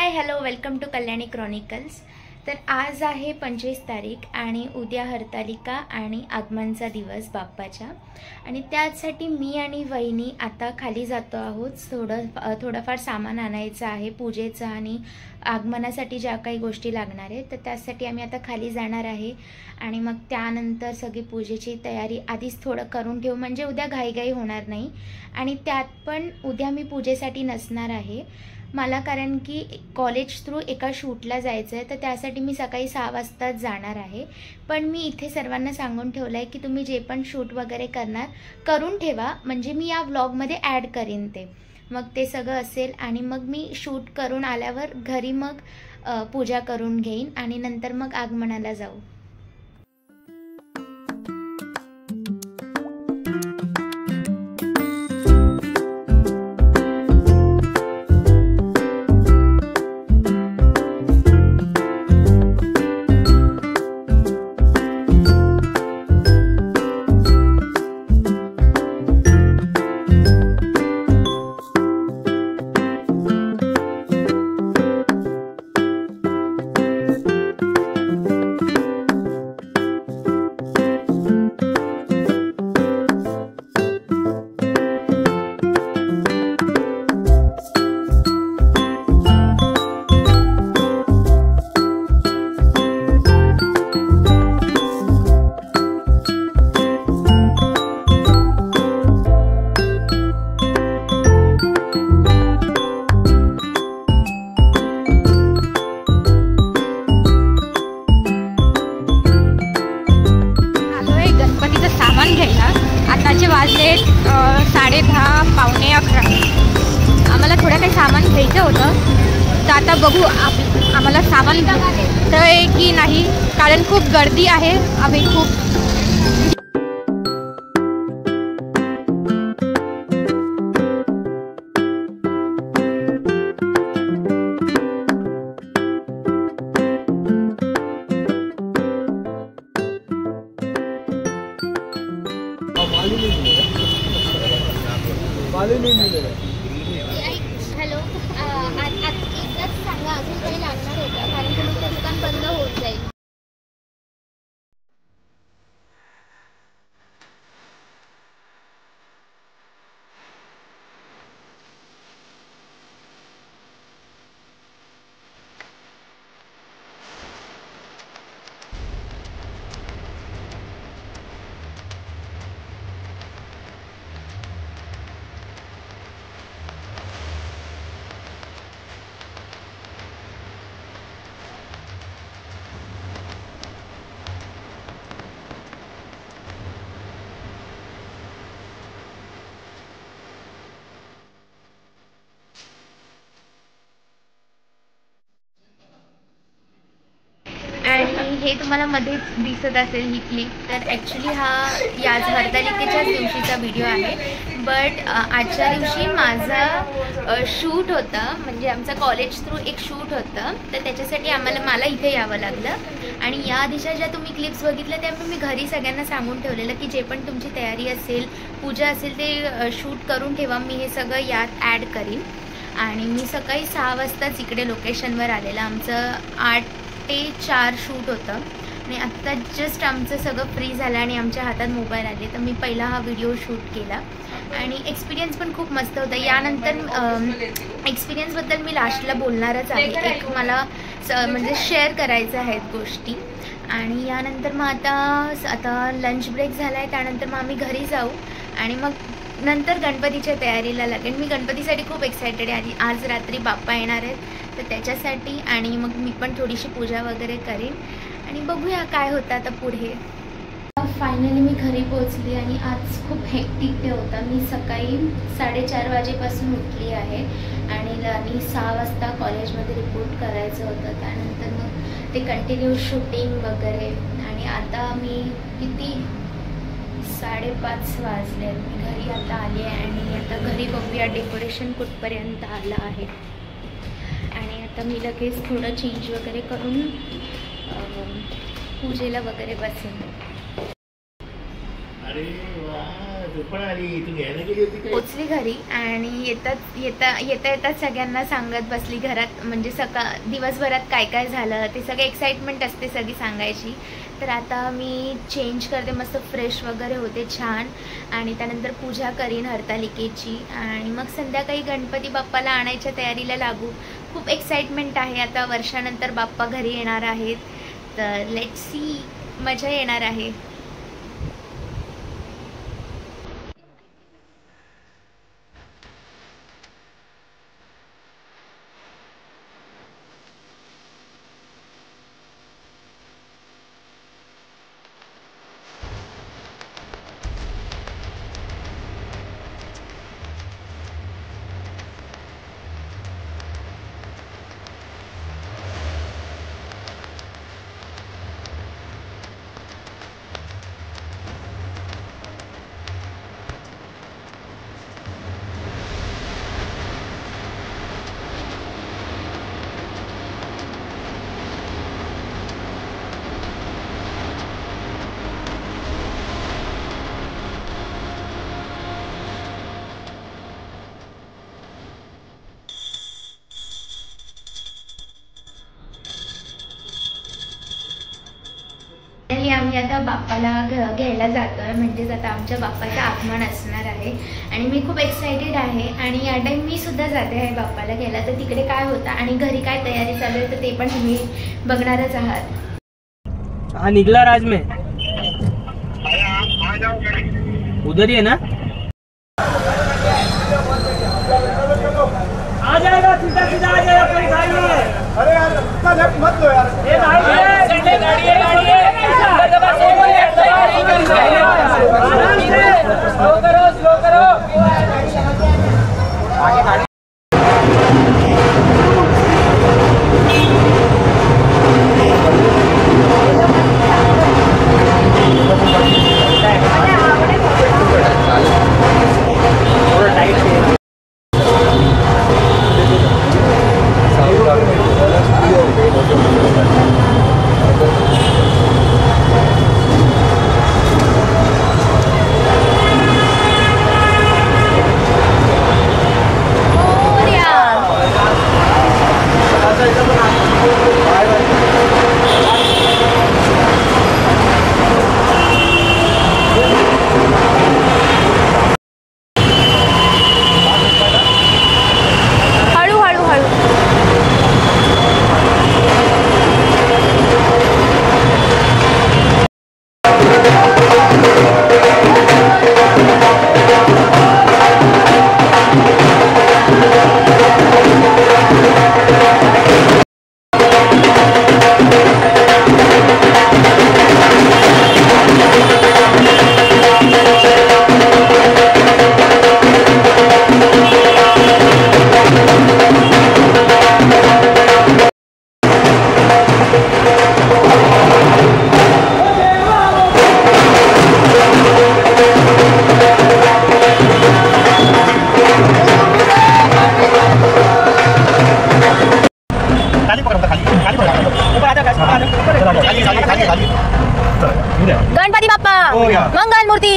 High hello welcome to Kalyani Chronicles. तर आज आहे 25 तारीख आणि उद्या हरतालिका आणि आगमनचा दिवस बाप्पाच्या, आणि त्यासाठी मी आणि वहिनी आता खाली जातो आहोत। थोडंफार सामान आणायचं आहे पूजेचं आणि आगमनासाठी ज्या काही गोष्टी लागणार आहेत, तर त्यासाठी आम्ही आता खाली जाणार आहे। आणि मग त्यानंतर सगळी पूजेची तयारी आधीच थोडं करून ठेवू, म्हणजे उद्या घाईघाई होणार नाही। आणि त्यात पण उद्या मी पूजेसाठी नसणार आहे मला, कारण की कॉलेज थ्रू एका शूटला जायचं आहे, तर त्यासाठी मी सकाळी 6 वाजता जाणार आहे। पण मी इथे सर्वांना सांगून ठेवलं आहे की तुम्ही जे पण शूट वगैरे करून ठेवा, म्हणजे मी या व्लॉगमध्ये ॲड करीन ते, मग ते सगळं असेल। आणि मग मी शूट करून आल्यावर घरी मग पूजा करून घेईन आणि नंतर मग आगमनाला जाऊ। आताचे वाजले 10:30 पावणे 11। आम्हाला थोडं काही सामान घ्यायचं होतं, तर आता बघू आम्हाला सामान मिळतंय की नाही, कारण खूप गर्दी आहे। आम्ही खूप हॅलो, एकदाच सांगा अजून काही लागणार होतं, कारण की मग दुकान बंद होत जाईल। आणि हे तुम्हाला मध्येच दिसत असेल ही क्लिप, तर ॲक्च्युली हा याच हरतालिकेच्याच दिवशीचा व्हिडिओ आहे। बट आजच्या दिवशी माझा शूट होतं, म्हणजे आमचं कॉलेज थ्रू एक शूट होतं, तर त्याच्यासाठी मला इथे यावं लागलं। आणि या आधीच्या ज्या तुम्ही क्लिप्स बघितल्या त्यामुळे मी घरी सगळ्यांना सांगून ठेवलेलं की जे पण तुमची तयारी असेल पूजा असेल ते शूट करून ठेवा, मी हे सगळं यात ॲड करीन। आणि मी सकाळी 6 वाजताच इकडे लोकेशनवर आलेलं, आमचं 8 ते 4 शूट होतं। आणि आत्ता जस्ट आमचं सगळं फ्री झालं आणि आमच्या हातात मोबाईल आले, तर मी पहिला हा व्हिडिओ शूट केला आणि एक्सपिरियन्स पण खूप मस्त होता। यानंतर एक्सपिरियन्सबद्दल मी लास्टला बोलणारच आहे, एक मला म्हणजे शेअर करायचं आहेत गोष्टी। आणि यानंतर मग आता लंच ब्रेक झाला आहे, त्यानंतर मग आम्ही घरी जाऊ आणि मग नंतर गणपतीच्या तयारीला लागेल। मी गणपतीसाठी खूप एक्सायटेड आहे, आज रात्री बाप्पा येणार आहेत तर त्याच्यासाठी। आणि मग मी पण थोडीशी पूजा वगैरे करीन आणि बघूया काय होतं आता पुढे। फायनली मी घरी पोहोचली आणि आज खूप हेक्टिक डे होता। मी सकाळी 4:30 वाजेपासून उठली आहे आणि 6 वाजता कॉलेजमध्ये रिपोर्ट करायचं होतं, त्यानंतर मग ते कंटिन्यू शूटिंग वगैरे। आणि आता मी किती 5:30 वाजले, मी घरी आता आली आहे आणि आता घरी बघूया डेकोरेशन कुठपर्यंत आलं आहे। आणि आता मी लगेच थोडं चेंज वगैरे करून पूजेला वगैरे बसेन। अरे वाह पोचली घरी आणि येता येता सगळ्यांना सांगत बसली घरात, म्हणजे दिवसभरात काय काय झालं ते सगळे एक्साइटमेंट असते सगळी सांगायची. तर आता मी चेंज करते, मस्त फ्रेश वगैरे होते छान, आणि त्यानंतर पूजा करीन हरतालिकेची आणि मग संध्याकाळी गणपती बाप्पाला आणायच्या तयारीला लागू. खूप एक्साइटमेंट आहे, आता वर्षानंतर बाप्पा घरी येणार आहेत, तर लेट्स सी, मजा येणार आहे. आम्ही आता बाप्पाला घ्यायला जातोय, म्हणजेच आता आमच्या बाप्पाचं आगमन असणार आहे आणि मी खूप एक्साइटेड आहे. आणि या टाइम मी सुद्धा जाते आहे बाप्पाला घ्यायला, तर तिकडे काय होतं आणि घरी काय तयारी चालू आहे तर ते पण तुम्ही बघणारच आहात. हाँ निकला राज में, उधर ही है ना, आ जाएगा सीधा सीधा आ जाएगा, कोई भाई नहीं है. अरे यार इतना लेफ्ट मत लो यार, ये भाई गाड़ी है स्लो करो आगे. गणपती बाप्पा मंगल मूर्ती.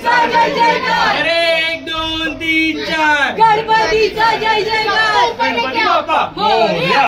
गणपतीचा जय जयकार. अरे 1 2 3 4 गणपतीचा जय जयकार. गणपती बाप्पा मोरया.